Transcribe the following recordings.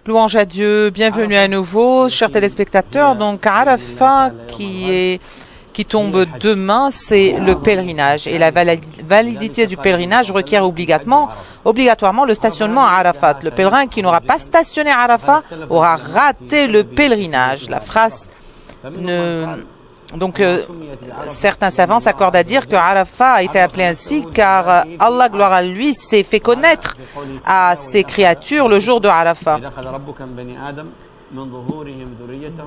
Louange à Dieu, bienvenue à nouveau, chers téléspectateurs. Donc, Arafat qui tombe demain, c'est le pèlerinage. Et la validité du pèlerinage requiert obligatoirement le stationnement à Arafat. Le pèlerin qui n'aura pas stationné à Arafat aura raté le pèlerinage. La phrase Donc, certains savants s'accordent à dire que Arafat a été appelé ainsi car Allah, gloire à lui, s'est fait connaître à ses créatures le jour de Arafat.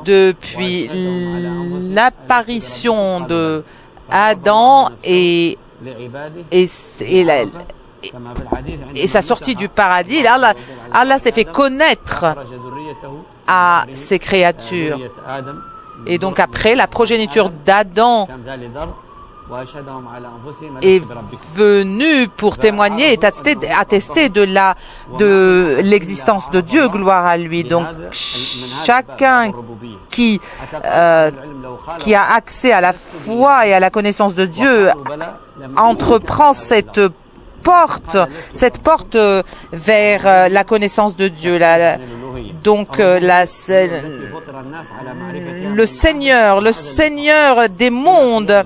Depuis l'apparition de Adam et sa sortie du paradis, Allah s'est fait connaître à ses créatures. Et donc après, la progéniture d'Adam est venue pour témoigner et attester de l'existence de Dieu, gloire à lui. Donc chacun qui a accès à la foi et à la connaissance de Dieu entreprend cette porte vers la connaissance de Dieu. Donc le Seigneur des mondes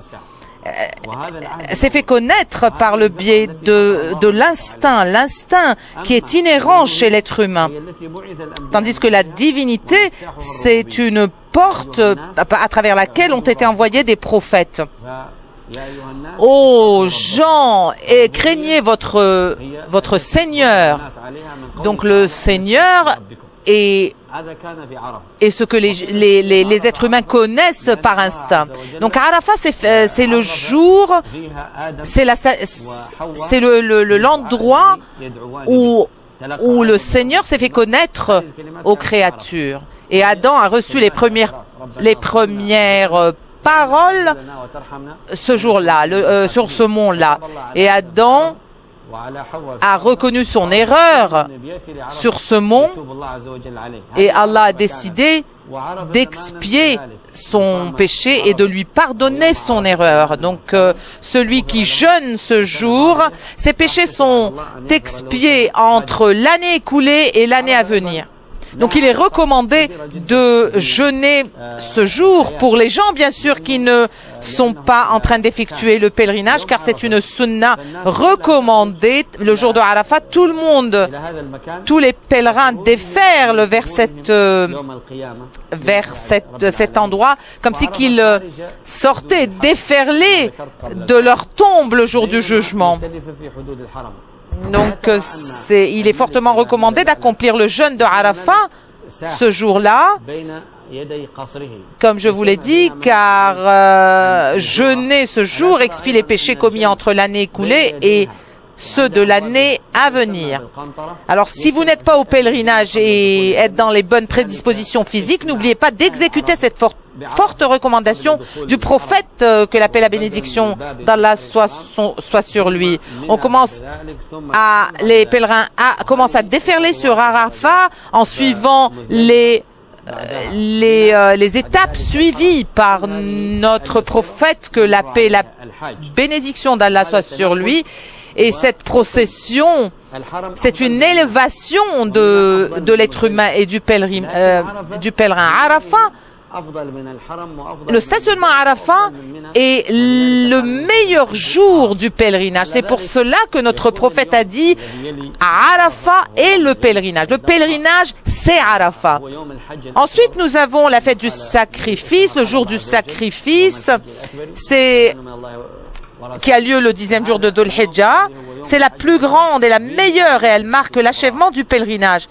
s'est fait connaître par le biais de l'instinct qui est inhérent chez l'être humain. Tandis que la divinité, c'est une porte à travers laquelle ont été envoyés des prophètes. Ô gens, et craignez votre Seigneur. Donc le Seigneur est ce que les êtres humains connaissent par instinct. Donc Arafat, c'est le jour, c'est l'endroit où le Seigneur s'est fait connaître aux créatures. Et Adam a reçu les premières paroles ce jour-là, sur ce mont-là. Et Adam a reconnu son erreur sur ce mont et Allah a décidé d'expier son péché et de lui pardonner son erreur. Donc celui qui jeûne ce jour, ses péchés sont expiés entre l'année écoulée et l'année à venir. Donc il est recommandé de jeûner ce jour pour les gens, bien sûr, qui ne sont pas en train d'effectuer le pèlerinage, car c'est une sunna recommandée. Le jour de Arafat, tout le monde, tous les pèlerins déferlent vers cet endroit, comme si qu'ils sortaient déferlés de leur tombe le jour du jugement. Donc, il est fortement recommandé d'accomplir le jeûne de Arafat ce jour-là, comme je vous l'ai dit, car jeûner ce jour expie les péchés commis entre l'année écoulée et ceux de l'année à venir. Alors, si vous n'êtes pas au pèlerinage et êtes dans les bonnes prédispositions physiques, n'oubliez pas d'exécuter cette forte recommandation du prophète, que la paix et la bénédiction d'Allah soit sur lui. Les pèlerins commencent à déferler sur Arafat en suivant les étapes suivies par notre prophète, que la paix et la bénédiction d'Allah soit sur lui. Et cette procession, c'est une élévation de l'être humain et du pèlerin. Arafat, le stationnement à Arafat est le meilleur jour du pèlerinage. C'est pour cela que notre prophète a dit à Arafat est le pèlerinage. Le pèlerinage, c'est Arafat. Ensuite, nous avons la fête du sacrifice, le jour du sacrifice, qui a lieu le 10e jour de Dhul Hijjah. C'est la plus grande et la meilleure et elle marque l'achèvement du pèlerinage.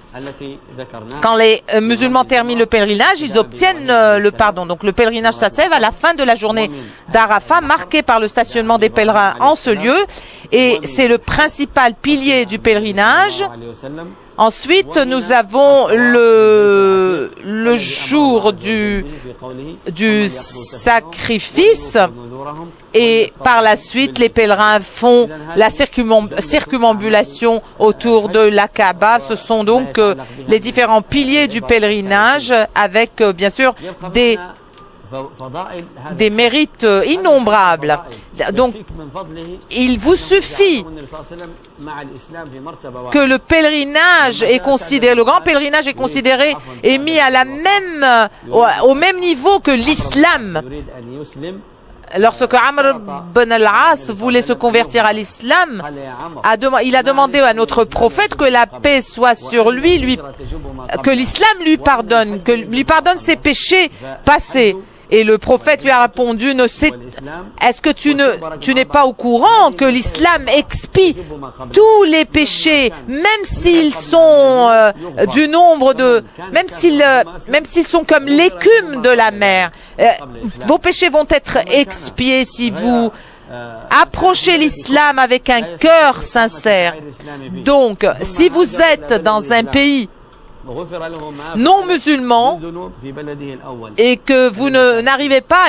Quand les musulmans terminent le pèlerinage, ils obtiennent le pardon. Donc le pèlerinage s'achève à la fin de la journée d'Arafat, marquée par le stationnement des pèlerins en ce lieu. Et c'est le principal pilier du pèlerinage. Ensuite, nous avons le jour du sacrifice et par la suite, les pèlerins font la circumambulation autour de la Kaaba. Ce sont donc les différents piliers du pèlerinage avec, bien sûr, des des mérites innombrables. Donc, il vous suffit que le pèlerinage est considéré, le grand pèlerinage est considéré et mis à la même, au même niveau que l'islam. Lorsque Amr ibn al-As voulait se convertir à l'islam, il a demandé à notre prophète que la paix soit sur lui, que l'islam lui pardonne ses péchés passés. Et le prophète lui a répondu, est-ce que tu n'es pas au courant que l'islam expie tous les péchés, même s'ils sont du nombre de, même s'ils sont comme l'écume de la mer. Vos péchés vont être expiés si vous approchez l'islam avec un cœur sincère. Donc, si vous êtes dans un pays non musulman et que vous n'arrivez pas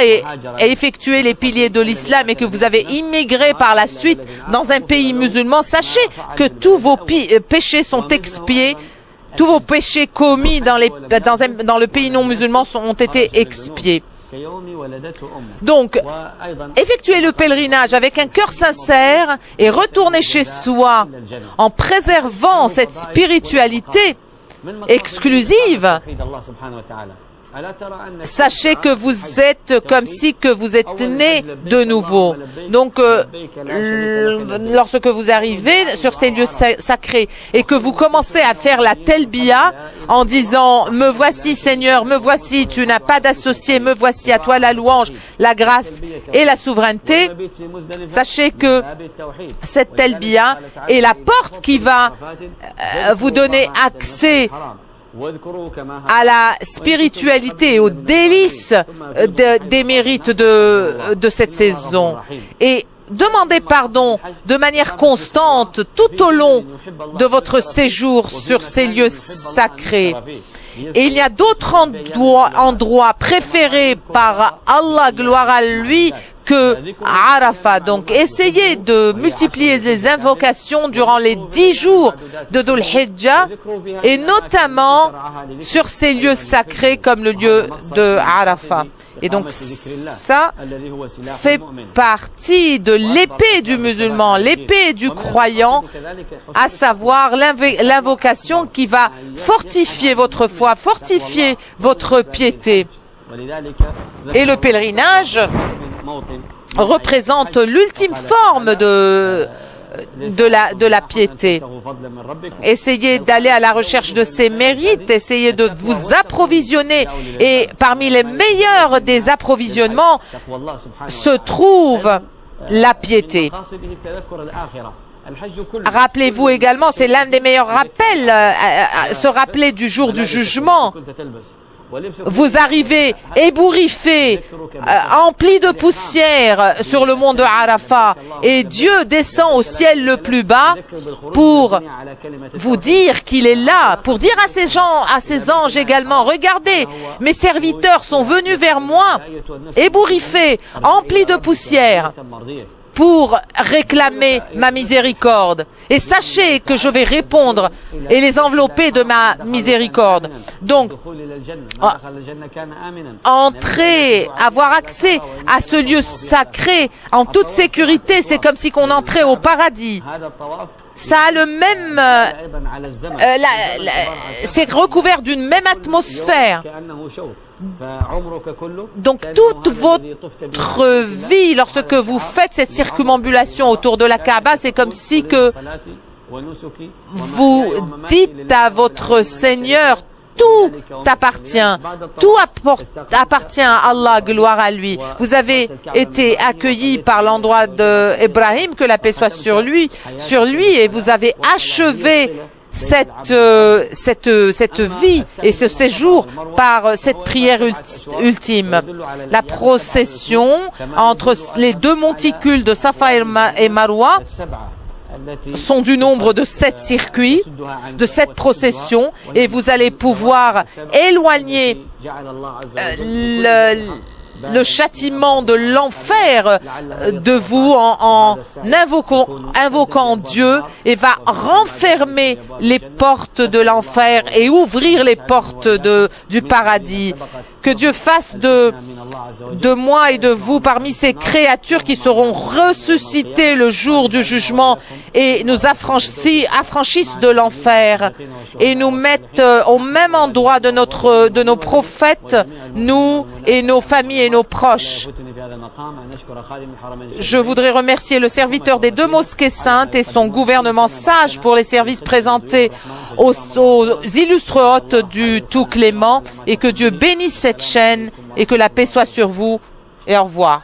à effectuer les piliers de l'islam et que vous avez immigré par la suite dans un pays musulman, sachez que tous vos péchés sont expiés, tous vos péchés commis dans le pays non musulman ont été expiés. Donc, effectuez le pèlerinage avec un cœur sincère et retournez chez soi en préservant cette spiritualité exclusive. Sachez que vous êtes comme si que vous êtes né de nouveau. Donc, lorsque vous arrivez sur ces lieux sacrés et que vous commencez à faire la telbiya en disant « Me voici Seigneur, me voici, tu n'as pas d'associé, me voici, à toi la louange, la grâce et la souveraineté », sachez que cette telbiya est la porte qui va vous donner accès à la spiritualité, aux délices des mérites de cette saison. Et demandez pardon de manière constante tout au long de votre séjour sur ces lieux sacrés. Et il y a d'autres endroits préférés par Allah, gloire à lui, que Arafat. Donc, essayez de multiplier les invocations durant les 10 jours de Dhul Hijjah et notamment sur ces lieux sacrés comme le lieu de Arafat. Et donc, ça fait partie de l'épée du musulman, l'épée du croyant, à savoir l'invocation qui va fortifier votre foi, fortifier votre piété. Et le pèlerinage représente l'ultime forme de la piété. Essayez d'aller à la recherche de ces mérites, essayez de vous approvisionner. Et parmi les meilleurs des approvisionnements se trouve la piété. Rappelez-vous également, c'est l'un des meilleurs rappels, se rappeler du jour du jugement. Vous arrivez ébouriffé, empli de poussière sur le mont de Arafat et Dieu descend au ciel le plus bas pour vous dire qu'il est là, pour dire à ces anges également, regardez, mes serviteurs sont venus vers moi, ébouriffés, emplis de poussière, pour réclamer ma miséricorde. Et sachez que je vais répondre et les envelopper de ma miséricorde. Donc, entrer, avoir accès à ce lieu sacré en toute sécurité, c'est comme si on entrait au paradis. Ça a le même, c'est recouvert d'une même atmosphère. Donc toute votre vie, lorsque vous faites cette circumambulation autour de la Kaaba, c'est comme si que vous dites à votre Seigneur, tout appartient à Allah, gloire à lui. Vous avez été accueillis par l'endroit d'Ibrahim, que la paix soit sur lui, et vous avez achevé cette vie et ce séjour par cette prière ultime. La procession entre les deux monticules de Safa et Marwa sont du nombre de 7 circuits, de 7 processions, et vous allez pouvoir éloigner le châtiment de l'enfer de vous en invoquant Dieu, et va renfermer les portes de l'enfer et ouvrir les portes du paradis. Que Dieu fasse de moi et de vous parmi ces créatures qui seront ressuscitées le jour du jugement et nous affranchissent de l'enfer et nous mettent au même endroit de nos prophètes, nous et nos familles et nos proches. Je voudrais remercier le serviteur des 2 mosquées saintes et son gouvernement sage pour les services présentés aux illustres hôtes du Tout Clément, et que Dieu bénisse cette chaîne et que la paix soit sur vous, et au revoir.